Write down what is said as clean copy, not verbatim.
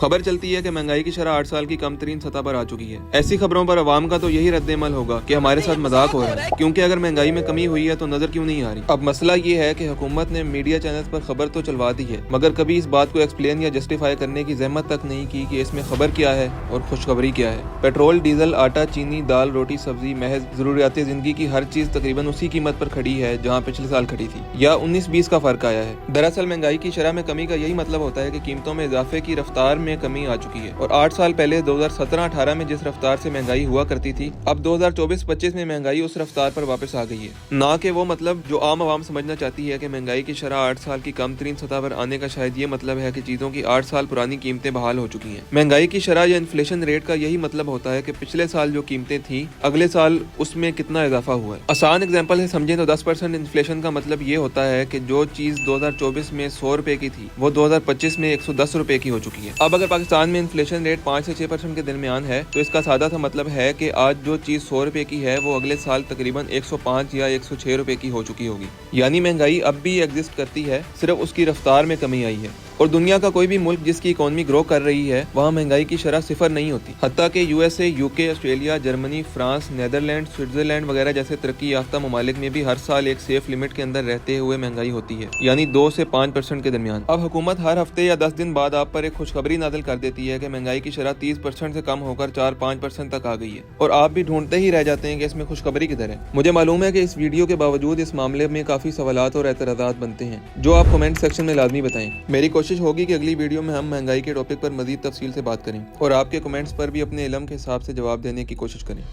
खबर चलती है कि महंगाई की शरह 8 साल की कम तरीन सतह पर आ चुकी है। ऐसी खबरों पर अवाम का तो यही रद्द-ए-अमल होगा कि हमारे साथ मजाक हो रहा है, क्योंकि अगर महंगाई में कमी हुई है तो नजर क्यों नहीं आ रही। अब मसला ये है कि हुकूमत ने मीडिया चैनल्स पर खबर तो चलवा दी है, मगर कभी इस बात को एक्सप्लेन या जस्टिफाई करने की जहमत तक नहीं की कि इसमें खबर क्या है और खुशखबरी क्या है। पेट्रोल, डीजल, आटा, चीनी, दाल, रोटी, सब्जी, महज जरूरियात जिंदगी की हर चीज तकरीबन उसी कीमत पर खड़ी है जहाँ पिछले साल खड़ी थी, या 19-20 का फर्क आया है। दरअसल महंगाई की शरह में कमी का यही मतलब होता है कि कीमतों में इजाफे की रफ्तार में कमी आ चुकी है। और 8 साल पहले 2017-18 में जिस रफ्तार से महंगाई हुआ करती थी, अब 2024-25 में महंगाई उस रफ्तार पर वापस आ गई है। ना कि वो मतलब जो आम आवाम समझना चाहती है कि महंगाई की शरह 8 साल की कम तरीन सतह पर आने का शायद ये मतलब है कि चीजों की 8 साल पुरानी कीमतें बहाल हो चुकी हैं। महंगाई की शरह या इन्फ्लेशन रेट का यही मतलब होता है कि पिछले साल जो कीमतें थी, अगले साल उसमें कितना इजाफा हुआ है। आसान एग्जाम्पल से समझें तो 10% इन्फ्लेशन का मतलब ये होता है कि जो चीज 2024 में 100 रुपए की थी, वो 2025 में 110 रुपए की हो चुकी है। अब अगर पाकिस्तान में इन्फ्लेशन रेट 5 से 6% के दरमियान है, तो इसका सादा सा मतलब है कि आज जो चीज 100 रुपए की है, वो अगले साल तकरीबन 105 या 106 रुपए की हो चुकी होगी। यानी महंगाई अब भी एग्जिस्ट करती है, सिर्फ उसकी रफ्तार में कमी आई है। और दुनिया का कोई भी मुल्क जिसकी इकोनॉमी ग्रो कर रही है, वहाँ महंगाई की शरह सिफर नहीं होती। हत्ता कि USA, UK, Australia, Germany, France, Netherland, Switzerland वगैरह जैसे तरक्की याफ्ता ममालिक में भी हर साल एक सेफ लिमिट के अंदर रहते हुए महंगाई होती है, यानी 2 से 5% के दरमियान। अब हुकूमत हर हफ्ते या 10 दिन बाद आप पर एक खुशखबरी नाजिल कर देती है कि महंगाई की शरह 30% से कम होकर 4-5% तक आ गई है, और आप भी ढूंढते ही रह जाते हैं कि इसमें खुशखबरी किधर है। मुझे मालूम है कि इस वीडियो के बावजूद इस मामले में काफी सवालात और एतराज़ात बनते हैं, जो आप कमेंट सेक्शन में लाजमी बताएं। मेरी कोशिश होगी कि अगली वीडियो में हम महंगाई के टॉपिक पर मजीद तफसील से बात करें और आपके कमेंट्स पर भी अपने इल्म के हिसाब से जवाब देने की कोशिश करें।